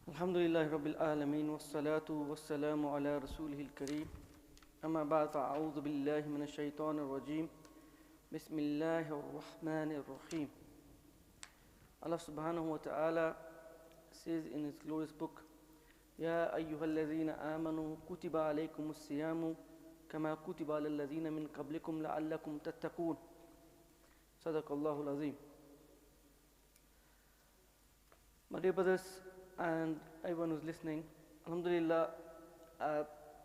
Alhamdulillahi Rabbil Alameen wassalatu wassalamu ala rasulihil kareem amma ba'd fa'a'udhu billahi minash shaitanir rajim bismillahir rahmanir rahim. Allah subhanahu wa ta'ala says in his glorious book, Ya ayyuhalladhina amanu kutiba alaykumus siyamu kama kutiba alal ladhina min qablikum la'allakum tattaqun. Sadaqallahu al-azim. My dear brothers and everyone who's listening, Alhamdulillah,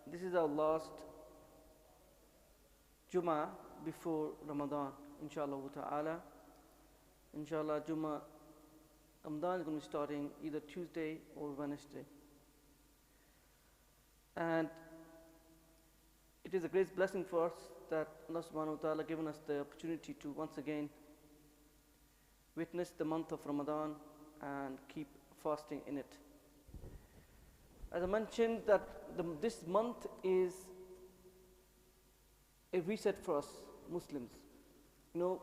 this is our last Jummah before Ramadan, inshallah ta'ala. Inshallah, Ramadan is going to be starting either Tuesday or Wednesday. And it is a great blessing for us that Allah subhanahu wa ta'ala given us the opportunity to once again witness the month of Ramadan and keep fasting in it. As I mentioned, that this month is a reset for us Muslims. You know,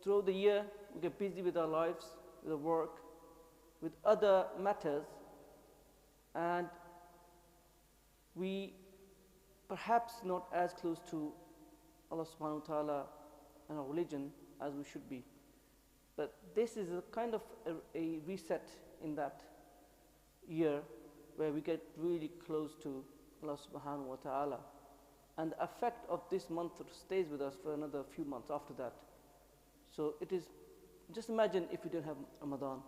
throughout the year we get busy with our lives, with our work, with other matters, and we perhaps not as close to Allah subhanahu wa ta'ala and our religion as we should be. But this is a kind of a reset in that year where we get really close to Allah subhanahu wa ta'ala. And the effect of this month stays with us for another few months after that. So it is, just imagine if we didn't have Ramadan.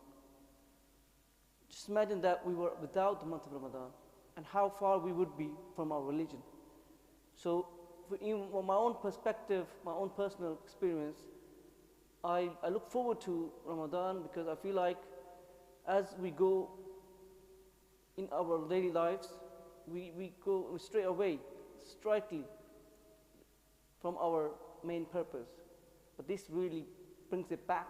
Just imagine that we were without the month of Ramadan and how far we would be from our religion. So from my own perspective, my own personal experience, I look forward to Ramadan because I feel like as we go in our daily lives, we go straight away, strictly from our main purpose. But this really brings it back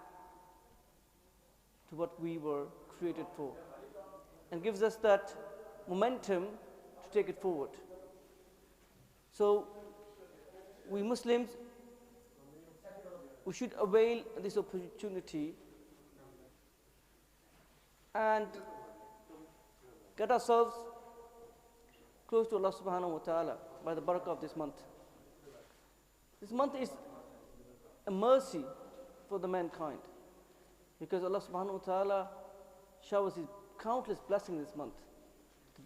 to what we were created for and gives us that momentum to take it forward. So we Muslims, we should avail this opportunity and get ourselves close to Allah subhanahu wa ta'ala by the barakah of this month. This month is a mercy for the mankind because Allah subhanahu wa ta'ala showers his countless blessings this month.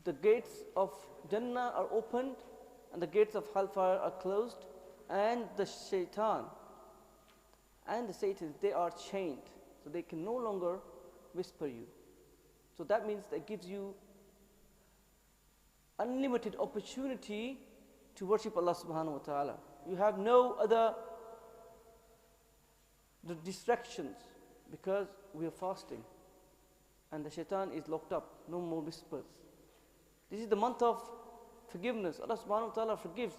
The gates of Jannah are opened and the gates of hellfire are closed, and the shaitan and the Satans, they are chained, so they can no longer whisper you. So that means that gives you unlimited opportunity to worship Allah subhanahu wa ta'ala. You have no other distractions because we are fasting and the shaitan is locked up, no more whispers. This is the month of forgiveness. Allah subhanahu wa ta'ala forgives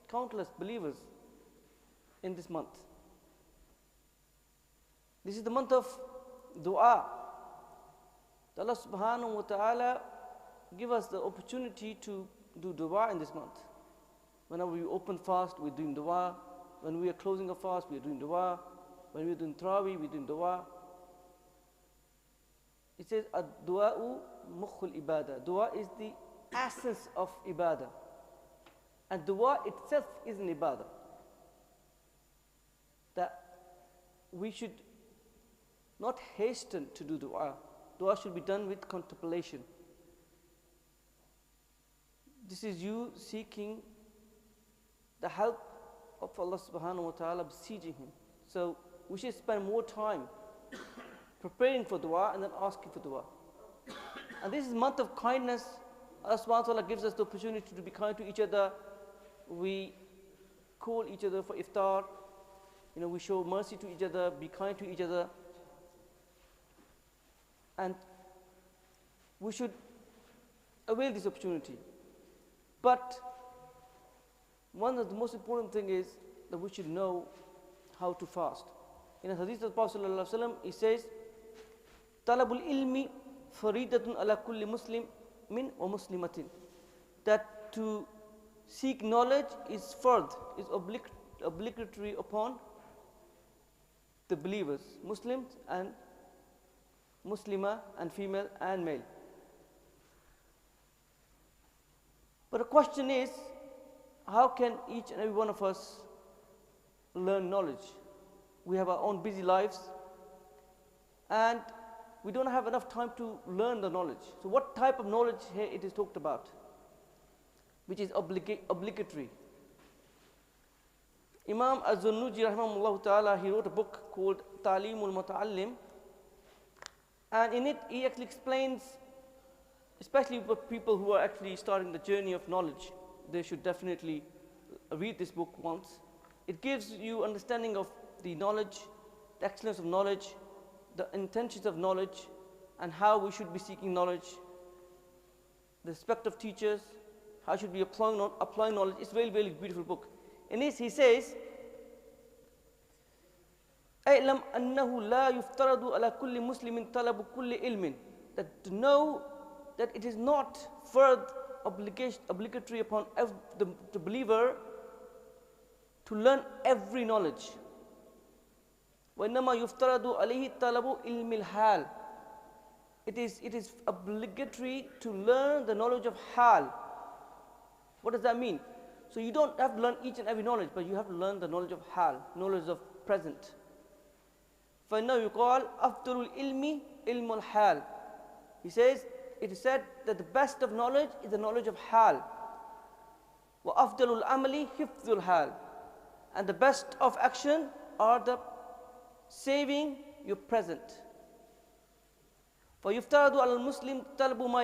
countless believers in this month. This is the month of dua. Allah subhanahu wa ta'ala give us the opportunity to do dua in this month. Whenever we open fast, we're doing dua. When we are closing a fast, we're doing dua. When we're doing tarawih, we're doing dua. It says, ad-dua'u mukhul ibadah. Dua is the essence of ibadah. And dua itself is an ibadah. That we should not hasten to do dua. Dua should be done with contemplation. This is you seeking the help of Allah subhanahu wa ta'ala, beseeching him. So we should spend more time preparing for dua and then asking for dua. And this is a month of kindness. Allah subhanahu wa ta'ala gives us the opportunity to be kind to each other. We call each other for iftar. You know, we show mercy to each other, be kind to each other. And we should avail this opportunity. But one of the most important thing is that we should know how to fast. In a hadith of the Prophet ﷺ, he says, Talabul ilmi faridatun ala kulli muslim min wa muslimatin. That to seek knowledge is fard, is obligatory upon the believers, Muslims and Muslima and female and male. But the question is, how can each and every one of us learn knowledge? We have our own busy lives and we don't have enough time to learn the knowledge. So what type of knowledge here it is talked about, which is obligatory? Imam Az-Zunnuji rahimahullah ta'ala, he wrote a book called Ta'limul Muta'allim, and in it he actually explains, especially for people who are actually starting the journey of knowledge, they should definitely read this book once. It gives you understanding of the knowledge, the excellence of knowledge, the intentions of knowledge, and how we should be seeking knowledge, the respect of teachers, how should we apply knowledge. It's a very, very beautiful book. In this he says, أَعْلَمْ أَنَّهُ لَا يُفْتَرَضُ عَلَى كُلِّ مُسْلِمٍ طَلَبُ كُلِّ عِلْمٍ. That to know that it is not further obligatory upon the believer to learn every knowledge. وَإِنَّمَا يُفْتَرَضُ عَلَيْهِ طَلَبُ عِلْمِ الْحَالِ. It is obligatory to learn the knowledge of hal. What does that mean? So you don't have to learn each and every knowledge, but you have to learn the knowledge of hal, knowledge of present. فَإِنَّهُ يُقَالُ أَفْضَلُ الْعِلْمِ عِلْمُ الْحَالِ. He says, it is said that the best of knowledge is the knowledge of hal. وَأَفْضَلُ الْعَمَلِ حِفْظُ الْحَالِ. And the best of action are the saving your present. فَيُفْتَرَضُ عَلَى الْمُسْلِمِ طَلْبُ مَا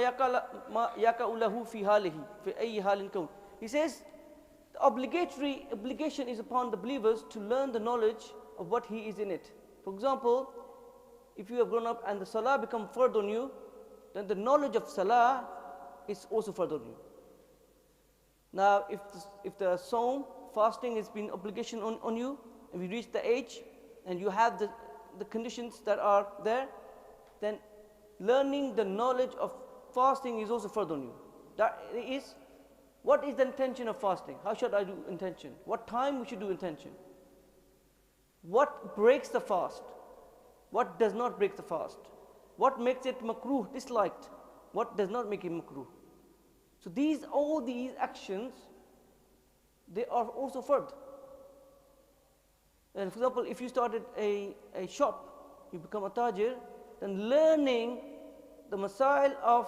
يَقَعُ لَهُ فِي حَالِهِ فِي أَيِّ حَالٍ كَوْنٍ. He says, the obligation is upon the believers to learn the knowledge of what he is in it. For example, if you have grown up and the salah become fard on you, then the knowledge of salah is also fard on you. Now, if the sawm, fasting has been obligation on you, and you reach the age, and you have the conditions that are there, then learning the knowledge of fasting is also fard on you. That is, what is the intention of fasting? How should I do intention? What time we should do intention? What breaks the fast? What does not break the fast? What makes it makruh, disliked? What does not make it makruh? So all these actions, they are also fard. And for example, if you started a shop, you become a tajir, then learning the masail of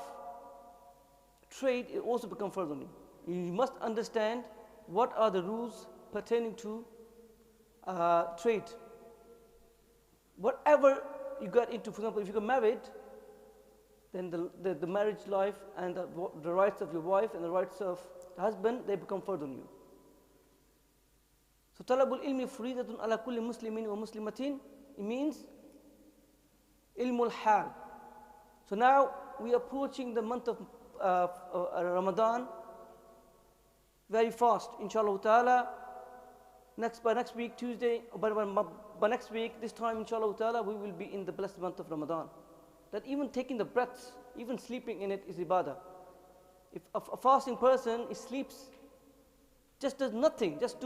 trade, it also becomes fard on you. You must understand what are the rules pertaining to trade. Whatever you got into, for example, if you get married, then the marriage life and the rights of your wife and the rights of the husband, they become fard on you. So talabul ilmi furidatun ala kulli muslimin wa muslimatin, it means ilmul hal. So now we are approaching the month of Ramadan very fast, inshallah ta'ala. By next week, Tuesday, by next week, this time, inshallah ta'ala, we will be in the blessed month of Ramadan. That even taking the breaths, even sleeping in it is ibadah. If a fasting person sleeps, just does nothing, just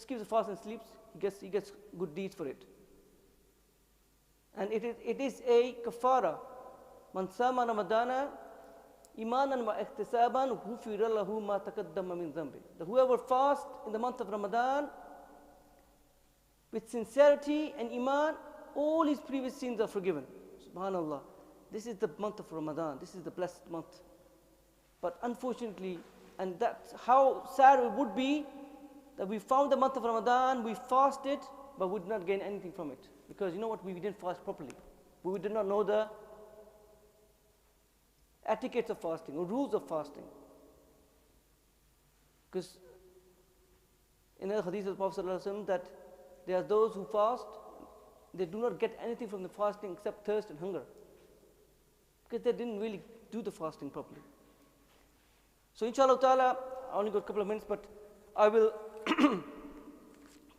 keeps the fast and sleeps, he gets good deeds for it. And it is a kafara. Man sama Ramadana imanan wa ihtisaban ghufira lahu ma taqaddama min dhanbi. Whoever fasts in the month of Ramadan with sincerity and iman, all his previous sins are forgiven. Subhanallah. This is the month of Ramadan. This is the blessed month. But unfortunately, and that's how sad it would be, that we found the month of Ramadan, we fasted, but we did not gain anything from it. Because you know what, we didn't fast properly. We did not know the etiquettes of fasting or rules of fasting. Because in the hadith of the Prophet ﷺ, that there are those who fast, they do not get anything from the fasting except thirst and hunger. Because they didn't really do the fasting properly. So inshallah ta'ala, I only got a couple of minutes, but I will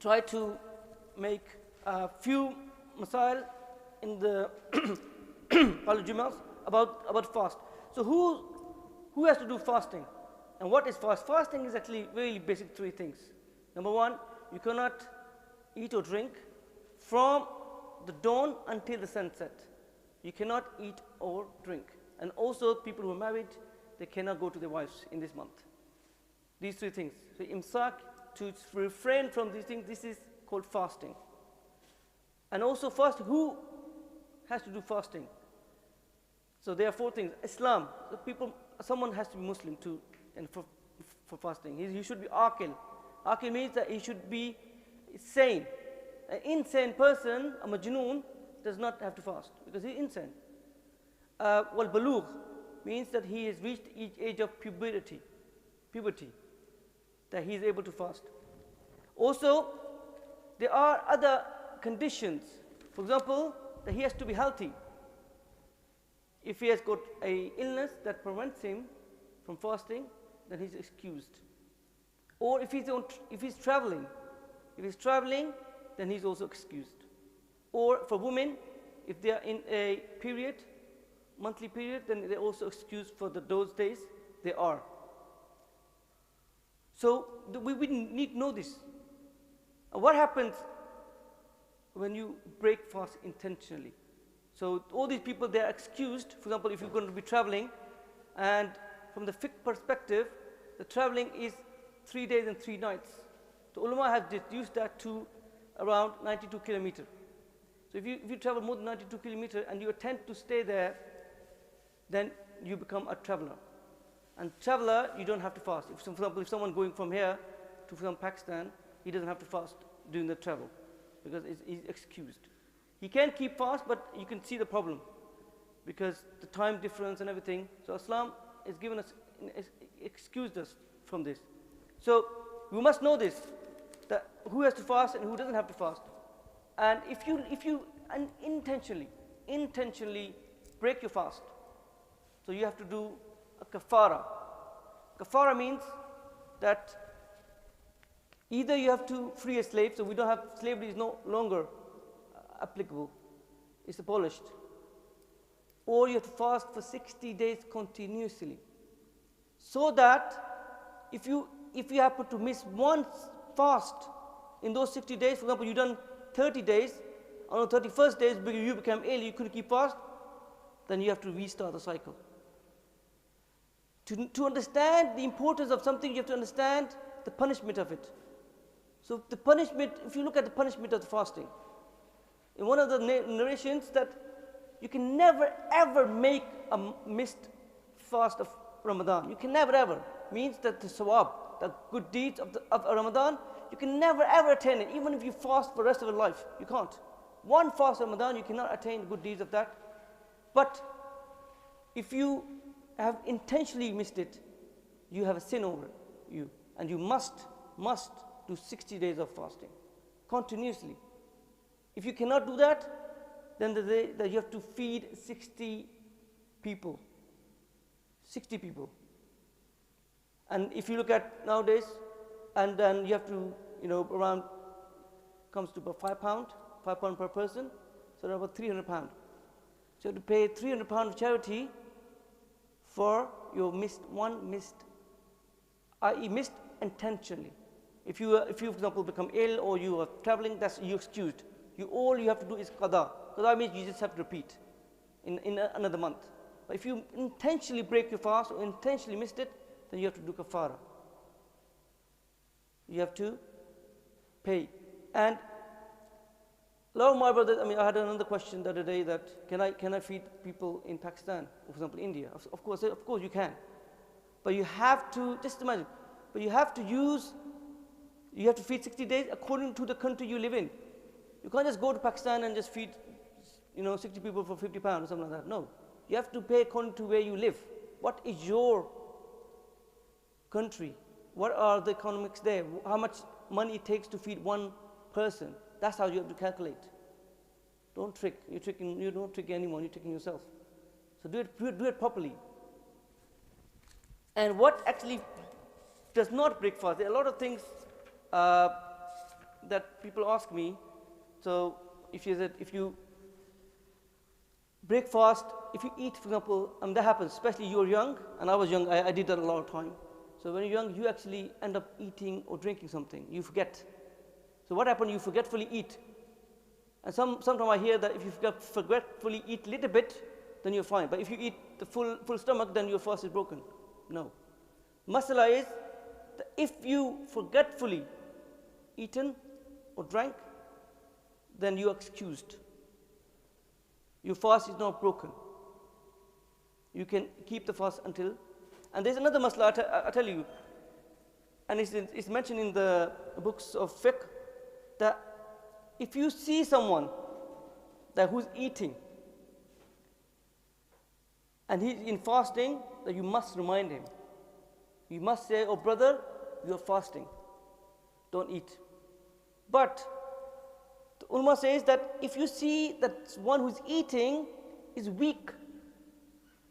try to make a few masail in the Jummahs about fast. So who has to do fasting? And what is fast? Fasting is actually really basic three things. Number one, you cannot eat or drink from the dawn until the sunset. You cannot eat or drink. And also people who are married, they cannot go to their wives in this month. These three things. So imsak, to refrain from these things, this is called fasting. And also fast, who has to do fasting? So there are four things. Islam, so someone has to be Muslim too, and for fasting. He should be aqil. Aqil means that he should be sane. An insane person, a majnoon, does not have to fast because he's insane. Wal balugh means that he has reached each age of puberty, that he is able to fast. Also, there are other conditions. For example, that he has to be healthy. If he has got an illness that prevents him from fasting, then he's excused. Or if he's traveling, then he's also excused. Or for women, if they are in a period, monthly period, then they're also excused for those days they are. So we need to know this. What happens when you break fast intentionally? So all these people, they are excused. For example, if you're going to be traveling, and from the fiqh perspective, the traveling is 3 days and 3 nights. The ulama have reduced that to around 92 kilometers. So if you travel more than 92 kilometers and you attempt to stay there, then you become a traveler. And traveler, you don't have to fast. For example, if someone going from here to from Pakistan, he doesn't have to fast during the travel because he's excused. He can keep fast, but you can see the problem because the time difference and everything. So Islam has given us, excused us from this. So we must know this, that who has to fast and who doesn't have to fast. And if you intentionally break your fast, so you have to do a kafara. Kafara means that either you have to free a slave, so we don't have, slavery is no longer applicable, it's abolished, or you have to fast for 60 days continuously, so that if you happen to miss one fast in those 60 days, for example, you've done 30 days, on the 31st days you became ill, you couldn't keep fast, then you have to restart the cycle. To understand the importance of something, you have to understand the punishment of it. So the punishment, if you look at the punishment of the fasting, in one of the narrations, that you can never ever make a missed fast of Ramadan. You can never ever. Means that the sawab, the good deeds of Ramadan, you can never ever attain it. Even if you fast for the rest of your life, you can't. One fast of Ramadan, you cannot attain good deeds of that. But if you have intentionally missed it, you have a sin over you, and you must do 60 days of fasting continuously. If you cannot do that, then you have to feed 60 people. 60 people. And if you look at nowadays, and then you have to, around, comes to about £5 per person, so about £300. So you have to pay £300 of charity for your missed, i.e. missed intentionally. If you, for example, become ill or you are traveling, that's you excused. All you have to do is qada. Qada means you just have to repeat in another month. But if you intentionally break your fast or intentionally missed it, then you have to do kafara. You have to pay. And a lot of my brothers, I had another question the other day that can I feed people in Pakistan, for example, India? Of course you can. But you have to, just imagine, but you have to feed 60 days according to the country you live in. You can't just go to Pakistan and just feed, 60 people for £50 or something like that. No. You have to pay according to where you live. What is your country? What are the economics there? How much money it takes to feed one person? That's how you have to calculate. Don't trick. You don't trick anyone. You're tricking yourself. So do it properly. And what actually does not break fast? There are a lot of things that people ask me. So if you break fast, if you eat, for example, that happens, especially you're young, and I was young, I did that a lot of time. So when you're young, you actually end up eating or drinking something. You forget. So what happens? You forgetfully eat. And sometimes I hear that if you forgetfully eat a little bit, then you're fine. But if you eat the full stomach, then your fast is broken. No. Masala is that if you forgetfully eaten or drank, then you are excused. Your fast is not broken. You can keep the fast until. And there's another masala I tell you, and it's mentioned in the books of fiqh, that if you see someone who's eating and he's in fasting, that you must remind him. You must say, oh brother, you're fasting. Don't eat. But the ulama says that if you see that one who's eating is weak,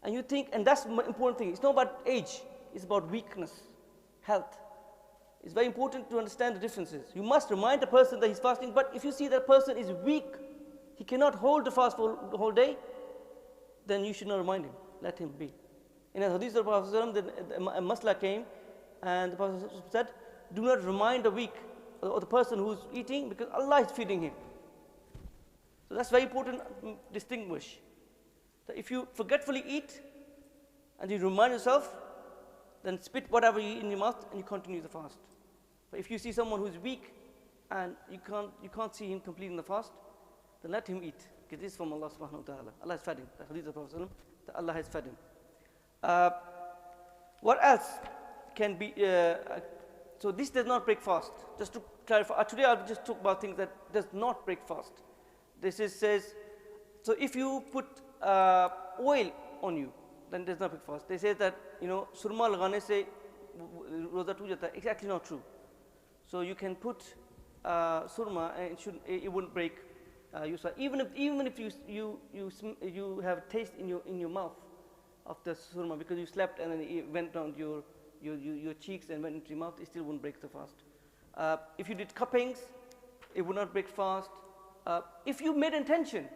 and you think, and that's the important thing, it's not about age, it's about weakness, health. It's very important to understand the differences. You must remind the person that he's fasting, but if you see that person is weak, he cannot hold the fast for the whole day, then you should not remind him. Let him be. In a hadith of the Prophet, a masla came, and the Prophet said, do not remind the weak or the person who's eating, because Allah is feeding him. So that's very important to distinguish. That if you forgetfully eat and you remind yourself, then spit whatever you eat in your mouth and you continue the fast. But if you see someone who's weak and you can't see him completing the fast, then let him eat. Because this is from Allah subhanahu wa ta'ala. Allah has fed him. The hadith of the Prophet, that Allah has fed him. What else can be, so this does not break fast. Just to clarify, today I'll just talk about things that does not break fast. This says, so if you put oil on you, then there's not break fast. They say that, surma lagane se roza toot jata hai. It's actually not true. So you can put surma and it wouldn't break your fast. Even if you have taste in your mouth of the surma because you slept and then it went down your cheeks and went into your mouth, it still wouldn't break the fast. If you did cuppings, it would not break fast. If you made intention,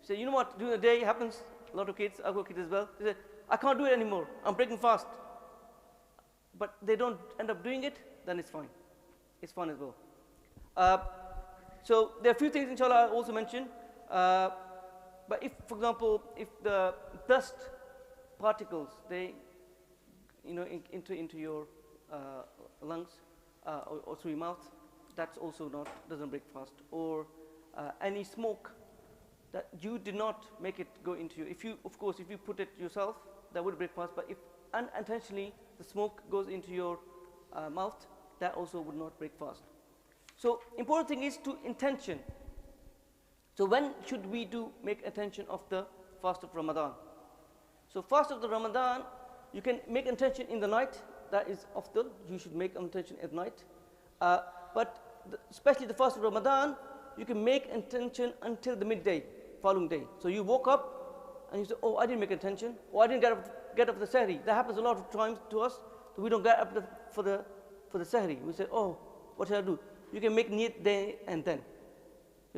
say, you know what, during the day it happens, a lot of kids, I've got kids as well, they say, I can't do it anymore, I'm breaking fast. But they don't end up doing it, then it's fine. It's fine as well. So there are a few things, inshallah, I'll also mention. But if, for example, if the dust particles, they, into your lungs or through your mouth, that's also doesn't break fast. Or any smoke that you did not make it go into you. Of course, if you put it yourself, that would break fast. But if unintentionally the smoke goes into your mouth, that also would not break fast. So important thing is to intention. So when should we make intention of the fast of Ramadan? So fast of the Ramadan, you can make intention in the night. That is afdal. You should make intention at night. But especially the fast of Ramadan, you can make intention until the midday, following day. So you woke up and you say, oh, I didn't make intention, or I didn't get up for the sahri. That happens a lot of times to us. So we don't get up for the sahri. We say, oh, what should I do? You can make niyat there and then,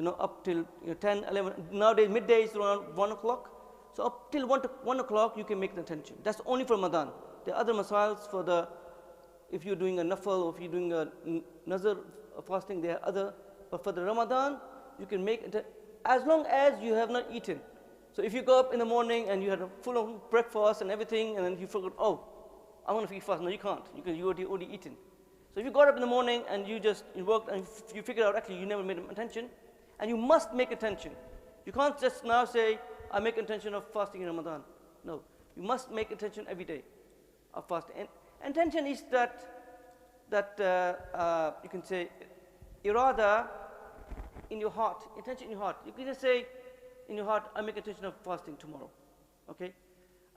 up till 10, 11. Nowadays midday is around 1 o'clock. So up till 1 o'clock you can make the intention. That's only for Ramadan. There are other masails for if you're doing a nafal or if you're doing a nazar fasting, there are other. But for the Ramadan, you can make it as long as you have not eaten. So if you go up in the morning and you had a full of breakfast and everything, and then you forgot, oh, I want to eat fast. No, you can't. You already eaten. So if you got up in the morning and you worked and you figured out actually you never made an intention, and you must make intention. You can't just now say, I make intention of fasting in Ramadan. No, you must make intention every day of fasting. And intention is that you can say irada in your heart, intention in your heart. You can just say in your heart, I make intention of fasting tomorrow. Okay?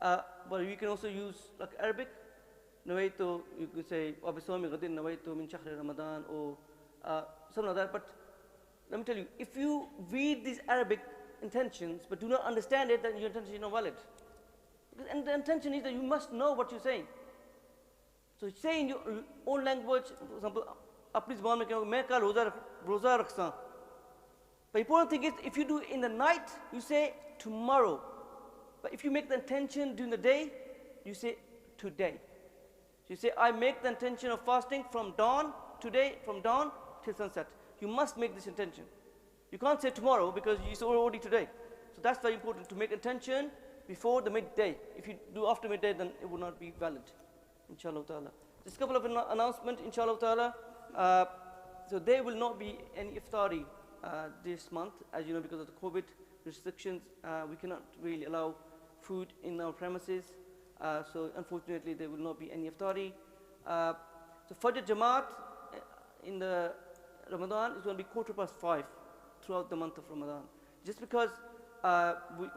But you can also use like Arabic. Nawaitu, you could say, Abiswami Gadin Nawaitu min Shahri Ramadan, or something like that. But let me tell you, if you read these Arabic intentions but do not understand it, then your intention is not valid. And the intention is that you must know what you're saying. So say in your own language, for example, apni zuban mein kaho, main kal roza rakhsa. But the important thing is, if you do it in the night, you say tomorrow. But if you make the intention during the day, you say today. So you say, I make the intention of fasting from dawn, today, from dawn till sunset. You must make this intention. You can't say tomorrow because it's already today. So that's very important to make intention before the midday. If you do after midday, then it will not be valid, inshallah ta'ala. Just a couple of announcements, inshallah ta'ala. So there will not be any iftari this month, as you know, because of the COVID restrictions. We cannot really allow food in our premises. So unfortunately, there will not be any iftari. So Fajr Jamaat in the Ramadan is going to be 5:15 throughout the month of Ramadan. Just because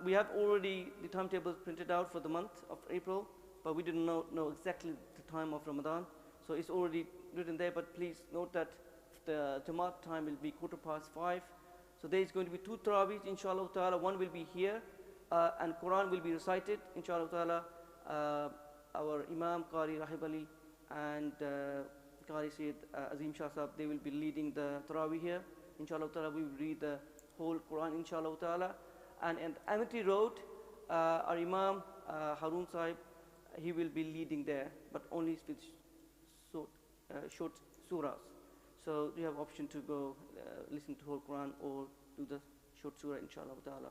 we have already the timetables printed out for the month of April, but we didn't know exactly the time of Ramadan. So it's already written there, but please note that the Jamaat time will be 5:15. So there is going to be 2 Taraweehs, inshallah ta'ala. One will be here, and Quran will be recited, inshallah ta'ala. Our Imam, Qari Rahib Ali, and Qari Sayyid Azim Shah Sahab, they will be leading the Taraweeh here. Inshallah ta'ala, we will read the whole Quran, inshallah ta'ala. And in Amity Road, our Imam, Harun Sahib, he will be leading there, but only with short surahs. So you have option to go listen to whole Quran or do the short surah, inshallah ta'ala.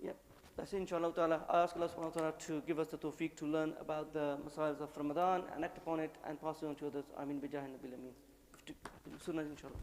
Yeah, that's it, inshallah ta'ala. I ask Allah subhanahu wa ta'ala to give us the tawfiq to learn about the masails of Ramadan and act upon it and pass it on to others. Ameen bi jahi nabil ameen. Sunnah, inshallah.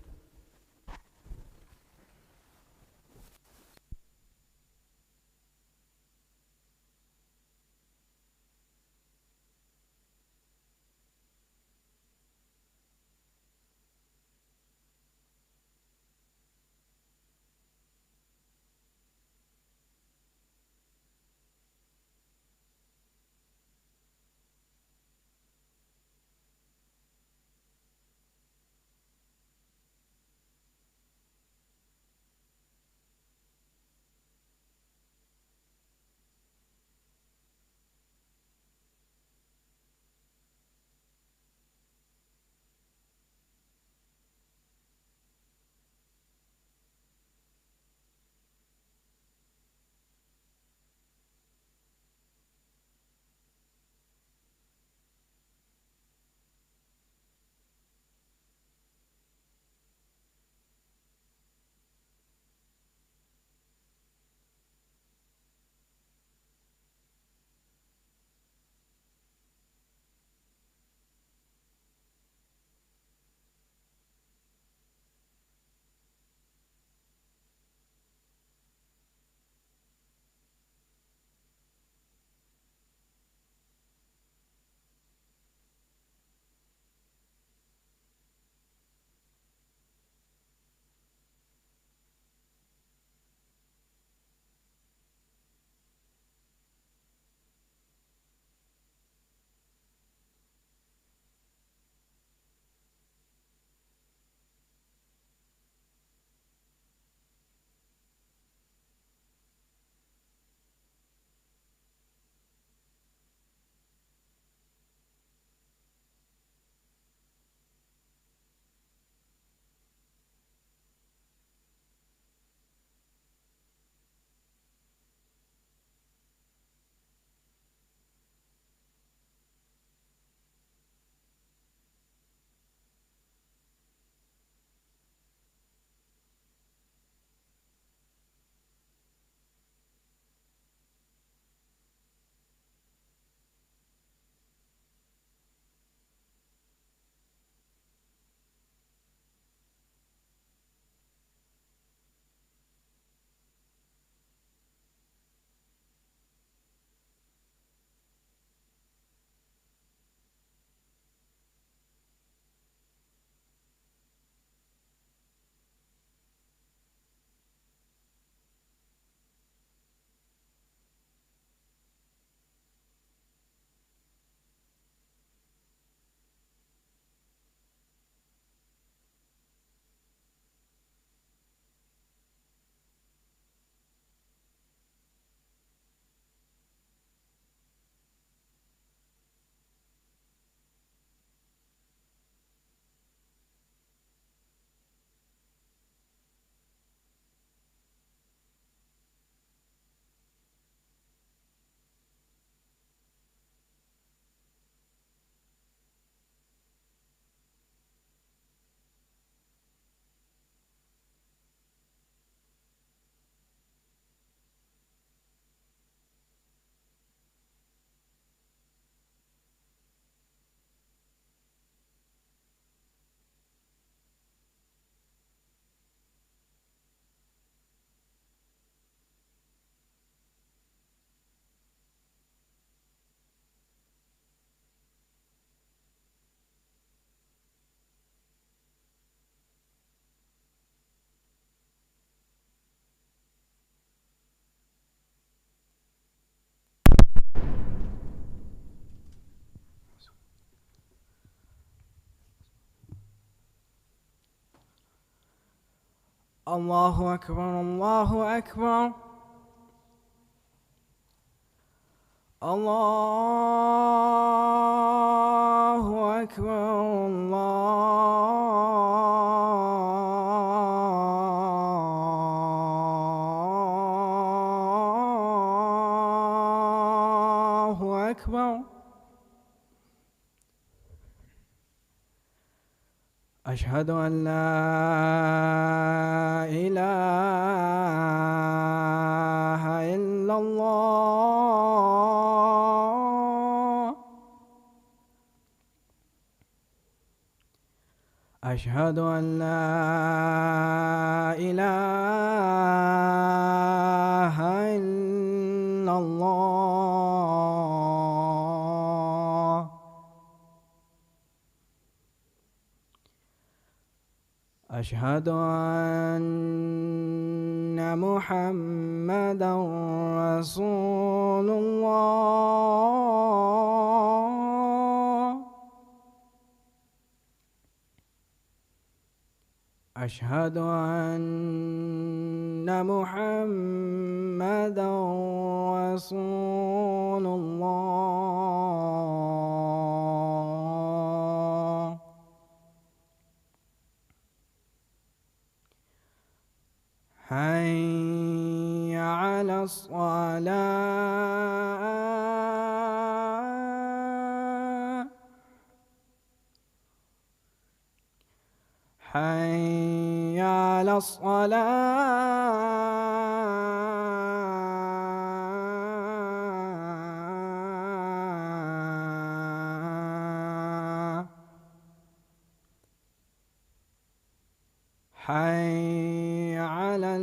الله أكبر الله أكبر الله أكبر الله أكبر أشهد أن لا إله إلا الله أشهد أن لا إله إلا الله أشهد أن محمدا رسول الله أشهد أن محمدا رسول الله حي على الصلاة حي على الصلاة حي على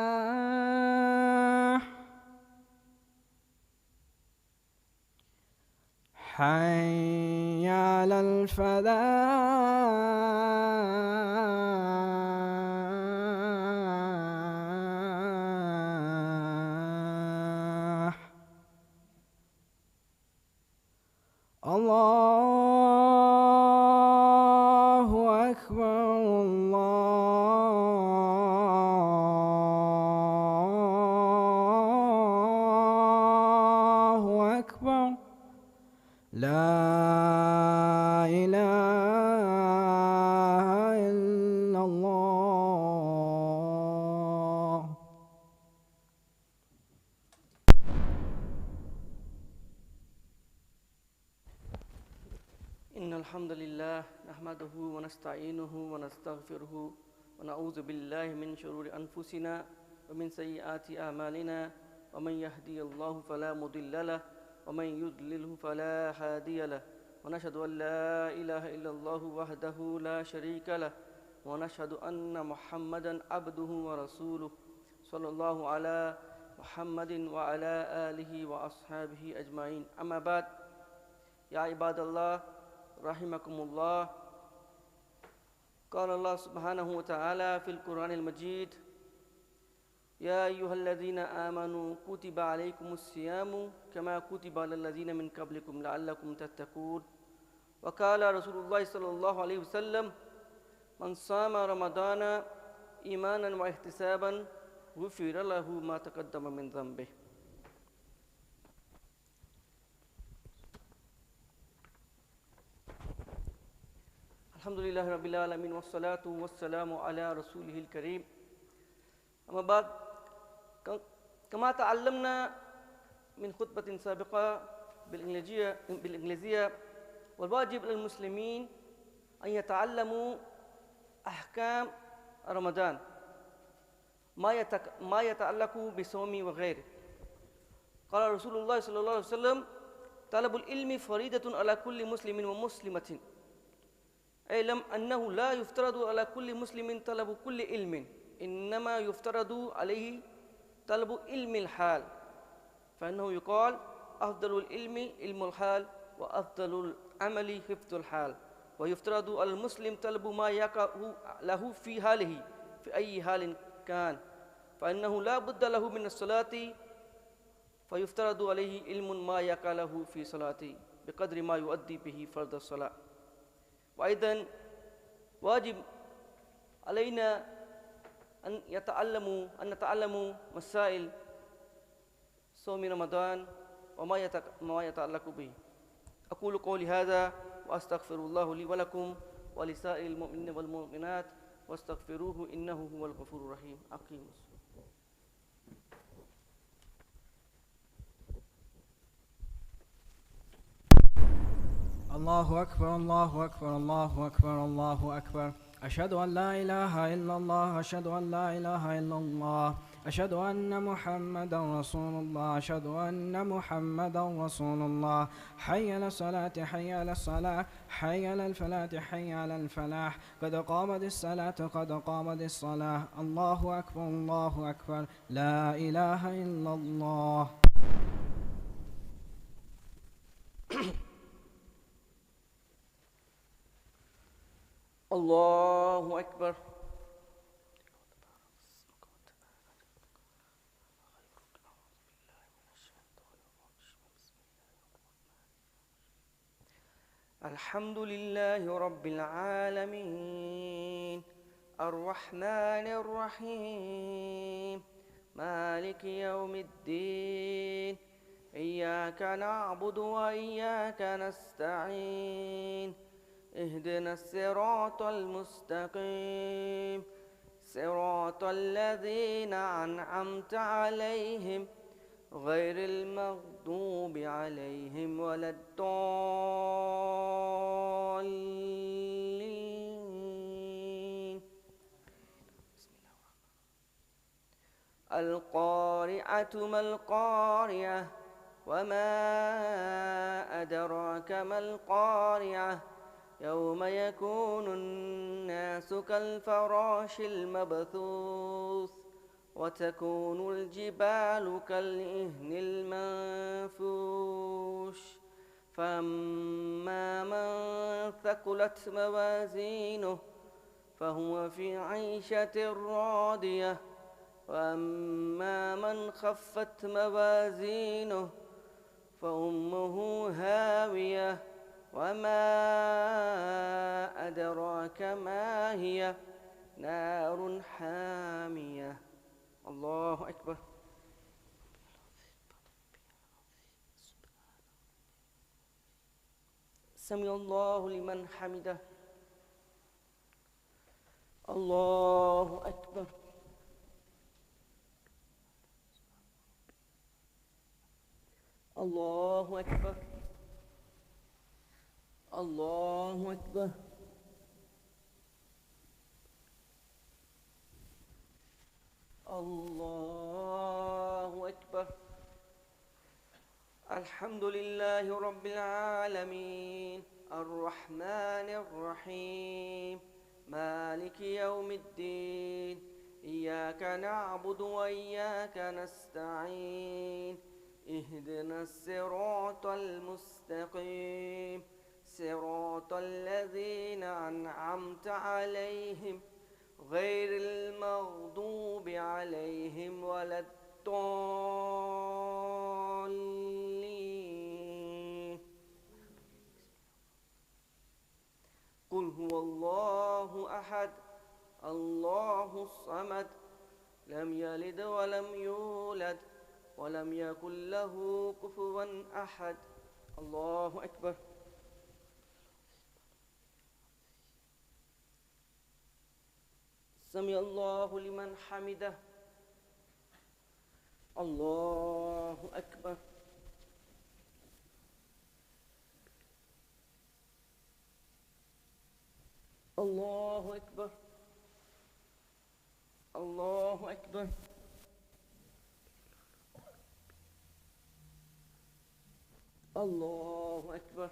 الفلاح حي على الفلاح الله أكبر الله أكبر لا إله إلا الله إن الحمد لله نحمده ونستعينه ونستغفره ونعوذ بالله من شرور أنفسنا ومن سيئات أعمالنا ومن يهدي الله فلا مضل له ومن يضلله فلا هادي له ونشهد أن لا إله إلا الله وحده لا شريك له ونشهد أن محمدا عبده ورسوله صلى الله على محمد وعلى آله وأصحابه أجمعين أما بعد يا عباد الله رحمكم الله قال الله سبحانه وتعالى في القرآن المجيد يا أيها الذين آمنوا كتب عليكم الصيام كما كتب على الذين من قبلكم لعلكم تتقون وقال رسول الله صلى الله عليه وسلم من صام رمضان إيمانا واحتسابا غفر له ما تقدم من ذنبه. الحمد لله رب العالمين والصلاة والسلام على رسوله الكريم. أما بعد كما تعلمنا من خطبة سابقة بالإنجليزية والواجب للمسلمين أن يتعلموا أحكام رمضان ما يتعلق بصوم وغيره. قال رسول الله صلى الله عليه وسلم طلب العلم فريضة على كل مسلم ومسلمة اعلم أنه لا يفترض على كل مسلم طلب كل علم إنما يفترض عليه طلب علم الحال فإنه يقال أفضل العلم علم الحال وأفضل العمل حفظ الحال ويفترض على المسلم طلب ما يقع له في حاله في أي حال كان فإنه لا بد له من الصلاة فيفترض عليه علم ما يقع له في صلاته بقدر ما يؤدي به فرض الصلاة. وأيضا واجب علينا أن نتعلم مسائل صوم رمضان وما يتعلق به. أقول قولي هذا وأستغفر الله لي ولكم ولسائر المؤمنين والمؤمنات واستغفروه إنه هو الغفور الرحيم. أقيموا الصلاة. الله أكبر الله أكبر الله أكبر الله أكبر. أشهد أن لا إله إلا الله أشهد أن لا إله إلا الله أشهد أن محمدا رسول الله أشهد أن محمدا رسول الله. حي على الصلاة حي على الصلاة حي على الفلاح حي على الفلاح. قد قامت الصلاة قد قامت الصلاة. الله أكبر الله أكبر لا إله إلا الله. الله أكبر. الحمد لله رب العالمين الرحمن الرحيم مالك يوم الدين إياك نعبد وإياك نستعين اهدنا الصراط المستقيم صراط الذين أنعمت عليهم غير المغضوب عليهم ولا الضالين. القارعة ما القارعة وما أدراك ما القارعة يوم يكون الناس كالفراش المبثوث وتكون الجبال كالعهن المنفوش فأما من ثقلت موازينه فهو في عيشة راضية وأما من خفت موازينه فأمه هاوية وما أدراك ما هي نار حامية. الله أكبر. سمع الله لمن حمده. الله أكبر. الله أكبر. الله أكبر. الله أكبر. الحمد لله رب العالمين الرحمن الرحيم مالك يوم الدين إياك نعبد وإياك نستعين اهدنا الصراط المستقيم صراط الذين أنعمت عليهم غير المغضوب عليهم ولا الضالين. قل هو الله أحد الله الصمد لم يلد ولم يولد ولم يكن له كفوا أحد. الله أكبر. سمع الله لمن حمده. الله أكبر. الله أكبر. الله أكبر. الله أكبر.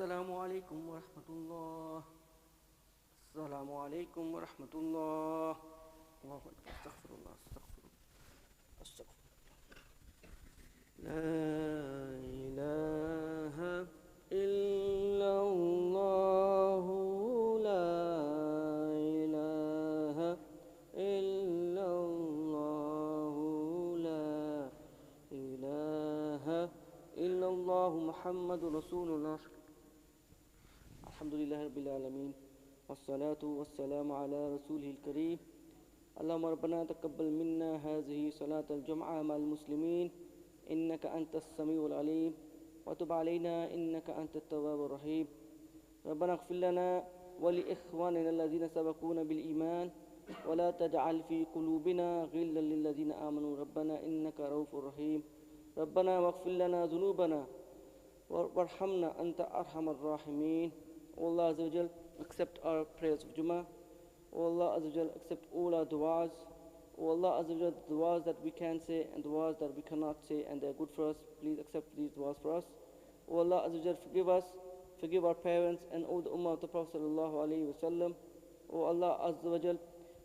Assalamu alaikum wa rahmatullah. Assalamu alaikum wa rahmatullah. Allahu Akbar. Astaghfirullah. Astaghfirullah. Astaghfirullah. La ilaha illallah. La ilaha illallah. La ilaha illallah. Muhammadur Rasulullah. Alhamdulillah Rabbil Alameen. والصلاة والسلام على رسوله الكريم. اللهم ربنا تقبل منا هذه صلاة الجمعة مع المسلمين إنك أنت السميع العليم وتب علينا إنك أنت التواب الرحيم. ربنا اغفر لنا ولإخواننا الذين سبقونا بالإيمان ولا تجعل في قلوبنا غلا للذين آمنوا ربنا إنك رؤوف رحيم. ربنا واغفر لنا ذنوبنا وارحمنا أنت أرحم الراحمين. O Allah Azza wa Jal, accept our prayers of Jummah. O Allah Azza wa Jal, accept all our du'as. O Allah Azza wa Jal, the du'as that we can say and du'as that we cannot say and they are good for us, please accept these du'as for us. O Allah Azza wa Jal, forgive us, forgive our parents and all the ummah of the Prophet sallallahu alaihi wasallam. O Allah Azza wa Jal,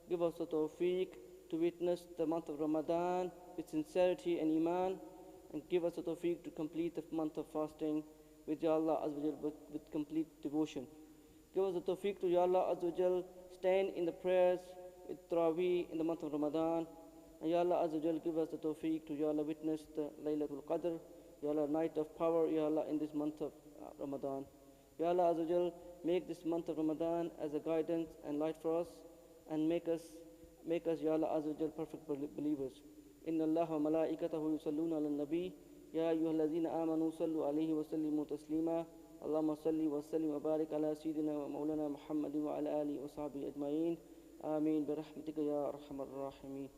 give us the tawfiq to witness the month of Ramadan with sincerity and iman, and give us the tawfiq to complete the month of fasting with Ya Allah Azza wa Jal with complete devotion. Give us the tawfiq to Ya Allah Azza wa Jal stand in the prayers with Taraweeh in the month of Ramadan. And Ya Allah Azza wa Jal give us the tawfiq to Ya Allah witness the Laylatul Qadr, Ya Allah night of power, Ya Allah in this month of Ramadan. Ya Allah Azza wa Jal make this month of Ramadan as a guidance and light for us, and make us Ya Allah Azza wa Jal perfect believers. Inna Allah wa malaikatahu yusalluna ala nabi. يا أيها الذين آمنوا صلوا عليه وسلموا تسليما. اللهم صل وسلم وبارك على سيدنا ومولانا محمد وعلى آله وصحبه أجمعين. آمين برحمتك يا أرحم الراحمين.